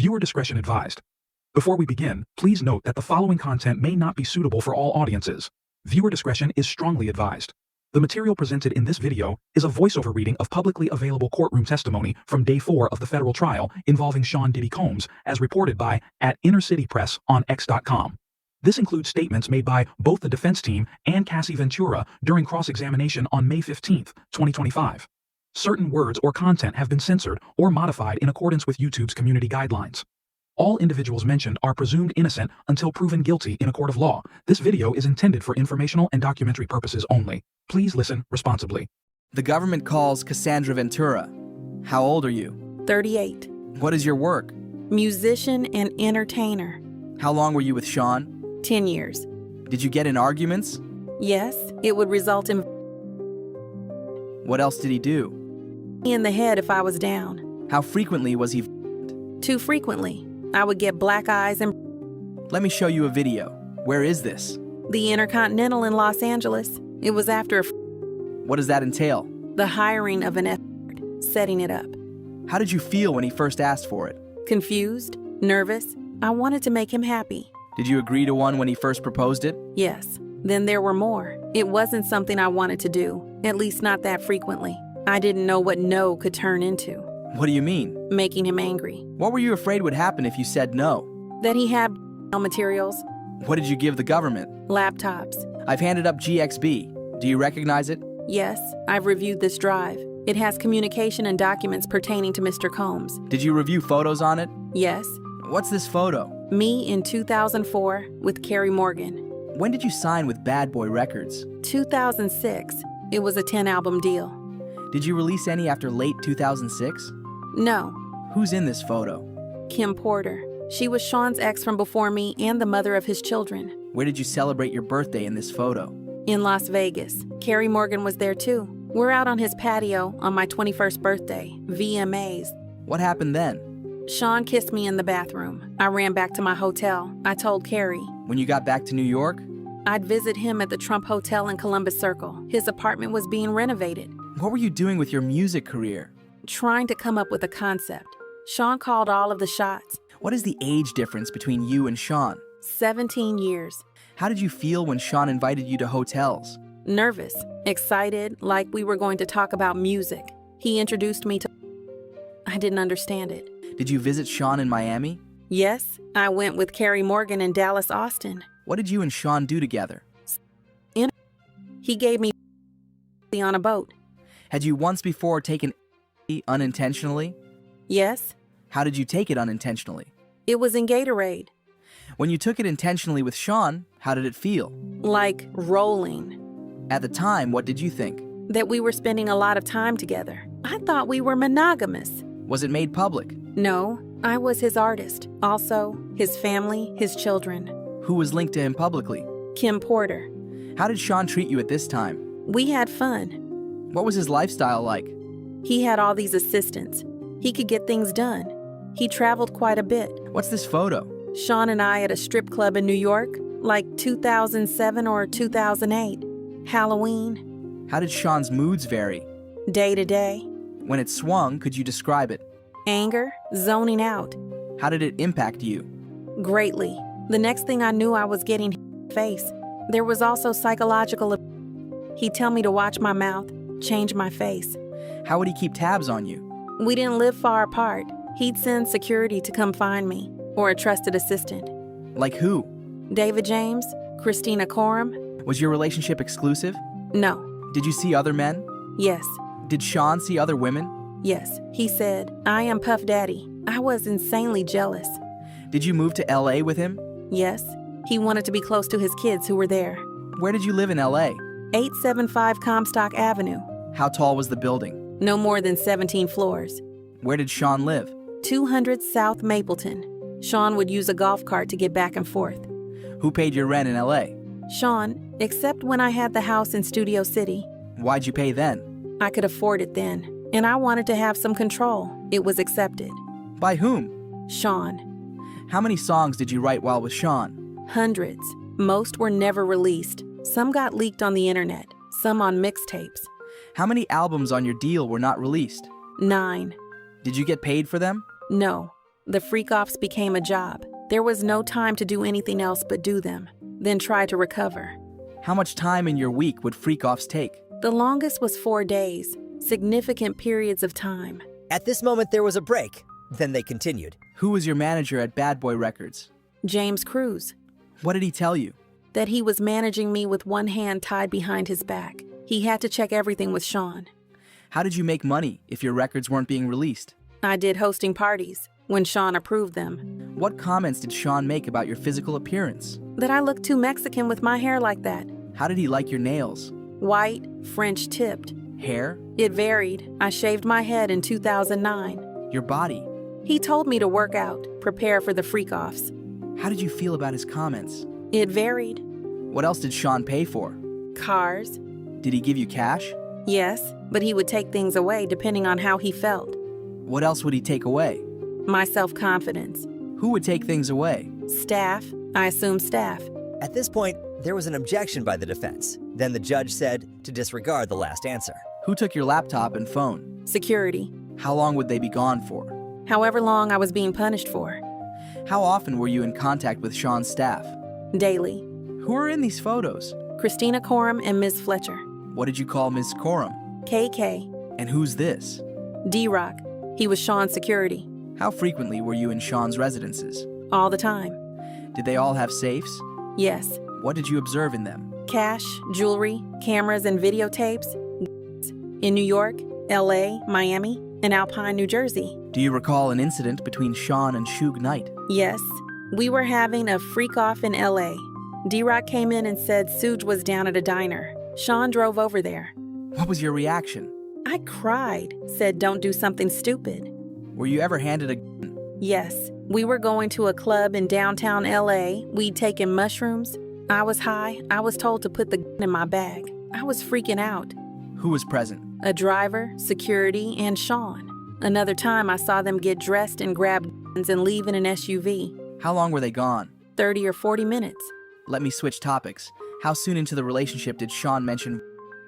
Viewer discretion advised. Before we begin, please note that the following content may not be suitable for all audiences. Viewer discretion is strongly advised. The material presented in this video is a voiceover reading of publicly available courtroom testimony from Day 4 of the federal trial involving Sean Diddy Combs, as reported by @InnerCityPress on X.com. This includes statements made by both the defense team and Cassie Ventura during cross-examination on May 15, 2025. Certain words or content have been censored or modified in accordance with YouTube's community guidelines. All individuals mentioned are presumed innocent until proven guilty in a court of law. This video is intended for informational and documentary purposes only. Please listen responsibly. The government calls Cassie Ventura. How old are you? 38. What is your work? Musician and entertainer. How long were you with Sean? 10 years. Did you get in arguments? Yes, it would result in What else did he do? in the head if I was down. How frequently was he? Too frequently. I would get black eyes and Let me show you a video. Where is this? the Intercontinental in Los Angeles. It was after What does that entail? the hiring of an setting it up. How did you feel when he first asked for it? Confused, nervous. I wanted to make him happy. Did you agree to one when he first proposed it? Yes. Then there were more. It wasn't something I wanted to do, at least not that frequently. I didn't know what no could turn into. What do you mean? Making him angry. What were you afraid would happen if you said no? That he had materials, What did you give the government? laptops. I've handed up GXB. Do you recognize it? Yes, I've reviewed this drive. It has communication and documents pertaining to Mr. Combs. Did you review photos on it? Yes, What's this photo? me in 2004 with Carrie Morgan. When did you sign with Bad Boy Records? 2006, it was a 10-album deal. Did you release any after late 2006? No, Who's in this photo? Kim Porter. She was Sean's ex from before me and the mother of his children. Where did you celebrate your birthday in this photo? In Las Vegas. Carrie Morgan was there too. We're out on his patio on my 21st birthday, VMAs. What happened then? Sean kissed me in the bathroom. I ran back to my hotel. I told Carrie. When you got back to New York? I'd visit him at the Trump Hotel in Columbus Circle. His apartment was being renovated. What were you doing with your music career? Trying to come up with a concept. Sean called all of the shots. What is the age difference between you and Sean? 17 years. How did you feel when Sean invited you to hotels? Nervous, excited, like we were going to talk about music. He introduced me to... I didn't understand it. Did you visit Sean in Miami? Yes, I went with Carrie Morgan in Dallas, Austin. What did you and Sean do together? He gave me on a boat. Had you once before taken unintentionally? Yes, How did you take it unintentionally? it was in Gatorade. When you took it intentionally with Sean, how did it feel? Like rolling. At the time, what did you think? That we were spending a lot of time together. I thought we were monogamous. Was it made public? No, I was his artist. Also, his family, his children. Who was linked to him publicly? Kim Porter. How did Sean treat you at this time? We had fun. What was his lifestyle like? He had all these assistants. He could get things done. He traveled quite a bit. What's this photo? Sean and I at a strip club in New York, like 2007 or 2008. Halloween. How did Sean's moods vary? Day to day. When it swung, could you describe it? Anger. Zoning out. How did it impact you? Greatly. The next thing I knew, I was getting face. There was also psychological. He'd tell me to watch my mouth, change my face. How would he keep tabs on you? We didn't live far apart. He'd send security to come find me, or a trusted assistant. Like who? David James, Christina Coram. Was your relationship exclusive? No. Did you see other men? Yes. Did Sean see other women? Yes. He said, I am Puff Daddy. I was insanely jealous. Did you move to LA with him? Yes. He wanted to be close to his kids who were there. Where did you live in LA? 875 Comstock Avenue. How tall was the building? No more than 17 floors. Where did Sean live? 200 South Mapleton. Sean would use a golf cart to get back and forth. Who paid your rent in LA? Sean, except when I had the house in Studio City. Why'd you pay then? I could afford it then, and I wanted to have some control. It was accepted. By whom? Sean. How many songs did you write while with Sean? Hundreds. Most were never released. Some got leaked on the internet, some on mixtapes. How many albums on your deal were not released? 9. Did you get paid for them? No. The freak-offs became a job. There was no time to do anything else but do them, then try to recover. How much time in your week would freak-offs take? The longest was 4 days, significant periods of time. At this moment, there was a break. Then they continued. Who was your manager at Bad Boy Records? James Cruz. What did he tell you? That he was managing me with one hand tied behind his back. He had to check everything with Sean. How did you make money if your records weren't being released? I did hosting parties when Sean approved them. What comments did Sean make about your physical appearance? That I looked too Mexican with my hair like that. How did he like your nails? White, French tipped. Hair? It varied. I shaved my head in 2009. Your body? He told me to work out, prepare for the freak-offs. How did you feel about his comments? It varied. What else did Sean pay for? Cars. Did he give you cash? Yes, but he would take things away depending on how he felt. What else would he take away? My self-confidence. Who would take things away? Staff. I assume staff. At this point, there was an objection by the defense. Then the judge said to disregard the last answer. Who took your laptop and phone? Security. How long would they be gone for? However long I was being punished for. How often were you in contact with Sean's staff? Daily. Who are in these photos? Christina Courtroom and Ms. Fletcher. What did you call Ms. Corum? KK. And who's this? D-Rock. He was Sean's security. How frequently were you in Sean's residences? All the time. Did they all have safes? Yes. What did you observe in them? Cash, jewelry, cameras, and videotapes. In New York, LA, Miami, and Alpine, New Jersey. Do you recall an incident between Sean and Suge Knight? Yes. We were having a freak-off in LA. D-Rock came in and said Suge was down at a diner. Sean drove over there. What was your reaction? I cried, said don't do something stupid. Were you ever handed a gun? Yes. We were going to a club in downtown LA. We'd taken mushrooms. I was high. I was told to put the gun in my bag. I was freaking out. Who was present? A driver, security, and Sean. Another time I saw them get dressed and grab guns and leave in an SUV. How long were they gone? 30 or 40 minutes. Let me switch topics. How soon into the relationship did Sean mention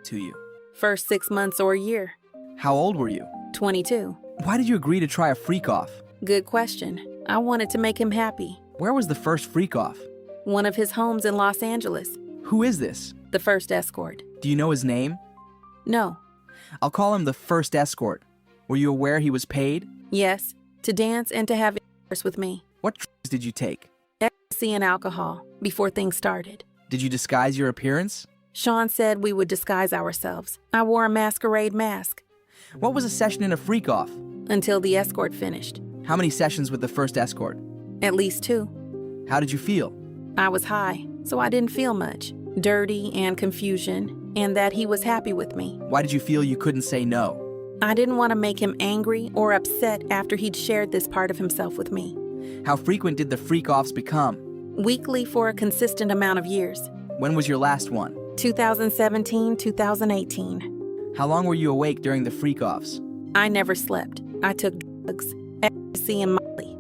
to you? First 6 months or a year. How old were you? 22. Why did you agree to try a freak-off? Good question. I wanted to make him happy. Where was the first freak-off? One of his homes in Los Angeles. Who is this? The first escort. Do you know his name? No. I'll call him the first escort. Were you aware he was paid? Yes. To dance and to have intercourse with me. What drugs did you take? Ecstasy and alcohol before things started. Did you disguise your appearance? Sean said we would disguise ourselves. I wore a masquerade mask. What was a session in a freak-off? Until the escort finished. How many sessions with the first escort? At least 2. How did you feel? I was high, so I didn't feel much. Dirty and confusion, and that he was happy with me. Why did you feel you couldn't say no? I didn't want to make him angry or upset after he'd shared this part of himself with me. How frequent did the freak-offs become? Weekly for a consistent amount of years. When was your last one? 2017, 2018. How long were you awake during the freak-offs? I never slept. I took drugs, ecstasy and Molly.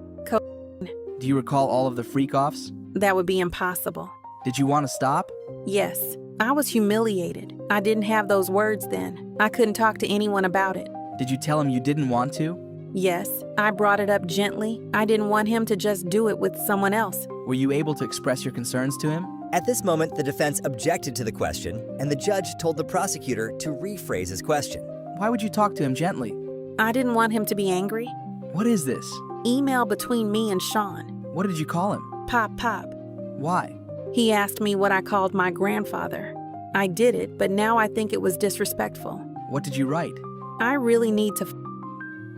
Do you recall all of the freak-offs? That would be impossible. Did you want to stop? Yes. I was humiliated. I didn't have those words then. I couldn't talk to anyone about it. Did you tell him you didn't want to? Yes. I brought it up gently. I didn't want him to just do it with someone else. Were you able to express your concerns to him? At this moment, the defense objected to the question, and the judge told the prosecutor to rephrase his question. Why would you talk to him gently? I didn't want him to be angry. What is this? Email between me and Sean. What did you call him? Pop. Why? He asked me what I called my grandfather. I did it, but now I think it was disrespectful. What did you write? I really need to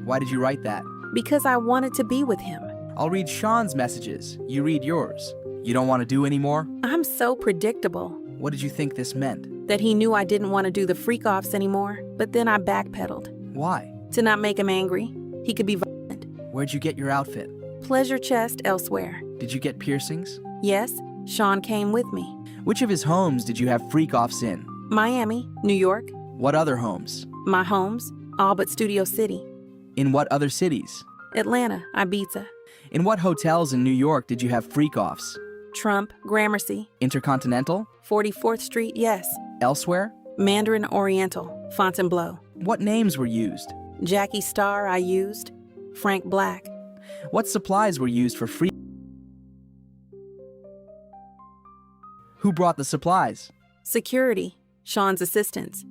Why did you write that? because I wanted to be with him. I'll read Sean's messages. You read yours. You don't want to do any more? I'm so predictable. What did you think this meant? That he knew I didn't want to do the freak-offs anymore, but then I backpedaled. Why? To not make him angry. He could be violent. Where'd you get your outfit? Pleasure chest elsewhere. Did you get piercings? Yes, Sean came with me. Which of his homes did you have freak-offs in? Miami, New York. What other homes? My homes, all but Studio City. In what other cities? Atlanta, Ibiza. In what hotels in New York did you have freak-offs? Trump, Gramercy. Intercontinental? 44th Street, yes. Elsewhere? Mandarin Oriental, Fontainebleau. What names were used? Jackie Starr I used. Frank Black. What supplies were used for free? Who brought the supplies? Security. Sean's assistants.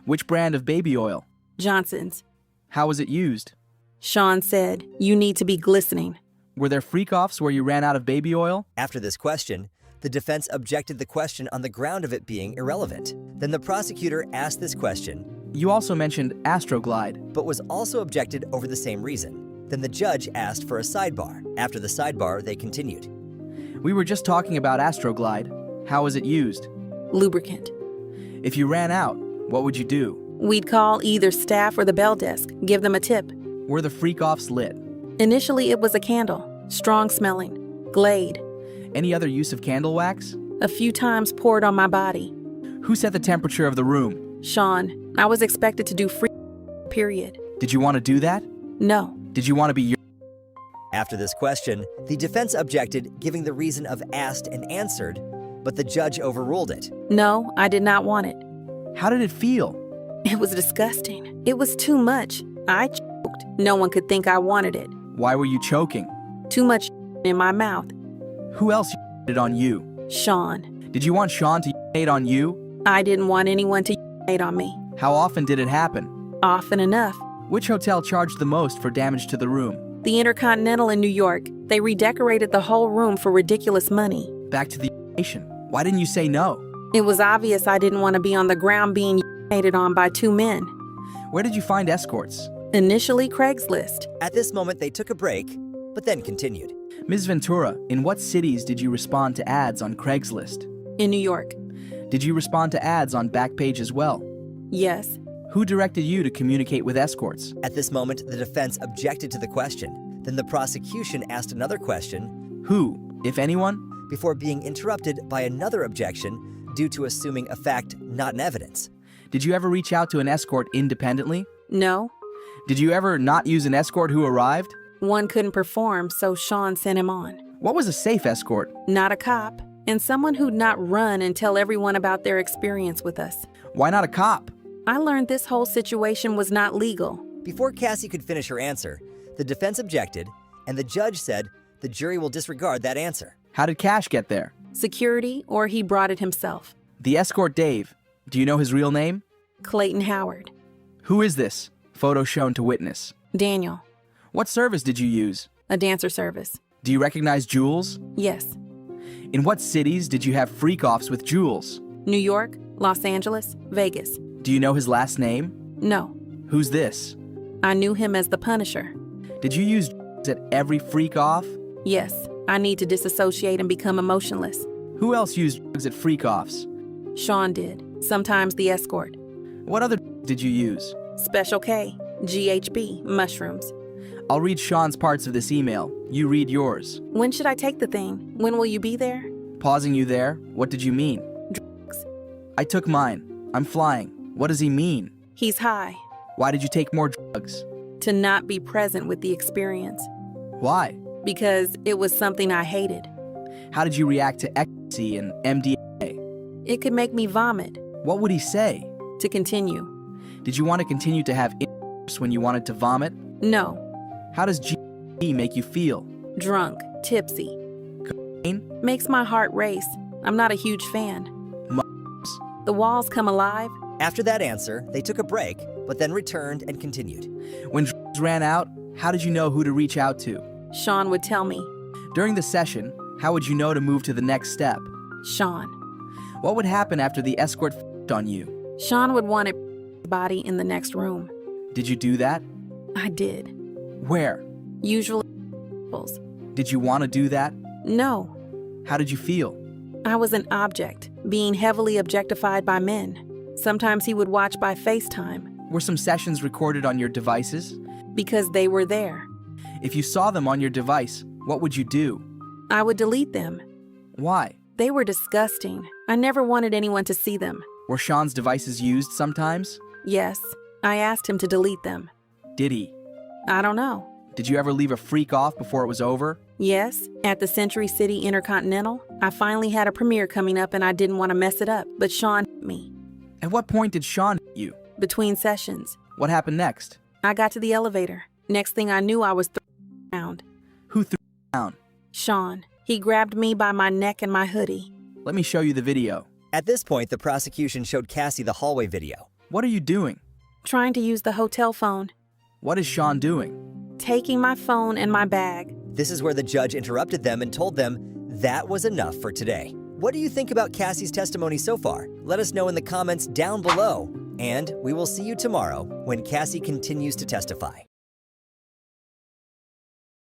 Which brand of baby oil? Johnson's. How was it used? Sean said, "You need to be glistening." Were there freak-offs where you ran out of baby oil? After this question, the defense objected the question on the ground of it being irrelevant. Then the prosecutor asked this question, You also mentioned Astroglide. but was also objected over the same reason. Then the judge asked for a sidebar. After the sidebar, they continued. We were just talking about Astroglide. How was it used? Lubricant. If you ran out, what would you do? We'd call either staff or the bell desk, give them a tip. Were the freak-offs lit? Initially, it was a candle, strong smelling, Glade. Any other use of candle wax? A few times poured on my body. Who set the temperature of the room? Sean, I was expected to do free, period. Did you want to do that? No. Did you want to be After this question, the defense objected, giving the reason of asked and answered, but the judge overruled it. No, I did not want it. How did it feel? It was disgusting. It was too much. I choked. No one could think I wanted it. Why were you choking? Too much in my mouth. Who else it on you? Sean. Did you want Sean to it on you? I didn't want anyone to it on me. How often did it happen? Often enough. Which hotel charged the most for damage to the room? The Intercontinental in New York. They redecorated the whole room for ridiculous money. Back to the nation. Why didn't you say no? It was obvious I didn't want to be on the ground being hated on by two men. Where did you find escorts? Initially, Craigslist. At this moment, they took a break, but then continued. Ms. Ventura, in what cities did you respond to ads on Craigslist? In New York. Did you respond to ads on Backpage as well? Yes. Who directed you to communicate with escorts? At this moment, the defense objected to the question. Then the prosecution asked another question, Who, if anyone? before being interrupted by another objection due to assuming a fact not in evidence. Did you ever reach out to an escort independently? No. Did you ever not use an escort who arrived? One couldn't perform, so Sean sent him on. What was a safe escort? Not a cop, and someone who'd not run and tell everyone about their experience with us. Why not a cop? I learned this whole situation was not legal. Before Cassie could finish her answer, the defense objected, and the judge said the jury will disregard that answer. How did Cash get there? Security, or he brought it himself. The escort Dave. Do you know his real name? Clayton Howard. Who is this? Photo shown to witness. Daniel. What service did you use? A dancer service. Do you recognize Jules? Yes. In what cities did you have freak-offs with Jules? New York, Los Angeles, Vegas. Do you know his last name? No. Who's this? I knew him as the Punisher. Did you use at every freak-off? Yes. I need to disassociate and become emotionless. Who else used drugs at freak-offs? Sean did. Sometimes the escort. What other did you use? Special K, GHB, mushrooms. I'll read Sean's parts of this email. You read yours. When should I take the thing? When will you be there? Pausing you there, what did you mean? Drugs. I took mine. I'm flying. What does he mean? He's high. Why did you take more drugs? To not be present with the experience. Why? Because it was something I hated. How did you react to ecstasy and MDMA? It could make me vomit. What would he say? To continue. Did you want to continue to have intercourse when you wanted to vomit? No. How does GHB make you feel? Drunk. Tipsy. Cocaine? Makes my heart race. I'm not a huge fan. The walls come alive. After that answer, they took a break, but then returned and continued. When drugs ran out, how did you know who to reach out to? Sean would tell me. During the session, how would you know to move to the next step? Sean. What would happen after the escort f***ed on you? Sean would want a body in the next room. Did you do that? I did. Where? Usually. Did you want to do that? No. How did you feel? I was an object, being heavily objectified by men. Sometimes he would watch by FaceTime. Were some sessions recorded on your devices? Because they were there. If you saw them on your device, what would you do? I would delete them. Why? They were disgusting. I never wanted anyone to see them. Were Sean's devices used sometimes? Yes, I asked him to delete them. Did he? I don't know. Did you ever leave a freak off before it was over? Yes, at the Century City Intercontinental. I finally had a premiere coming up and I didn't want to mess it up, but Sean hit me. At what point did Sean hit you? Between sessions. What happened next? I got to the elevator. Next thing I knew, I was around. down? Sean, he grabbed me by my neck and my hoodie. Let me show you the video. At this point, the prosecution showed Cassie the hallway video. What are you doing? Trying to use the hotel phone. What is Sean doing? Taking my phone and my bag. This is where the judge interrupted them and told them that was enough for today. What do you think about Cassie's testimony so far? Let us know in the comments down below. And we will see you tomorrow when Cassie continues to testify.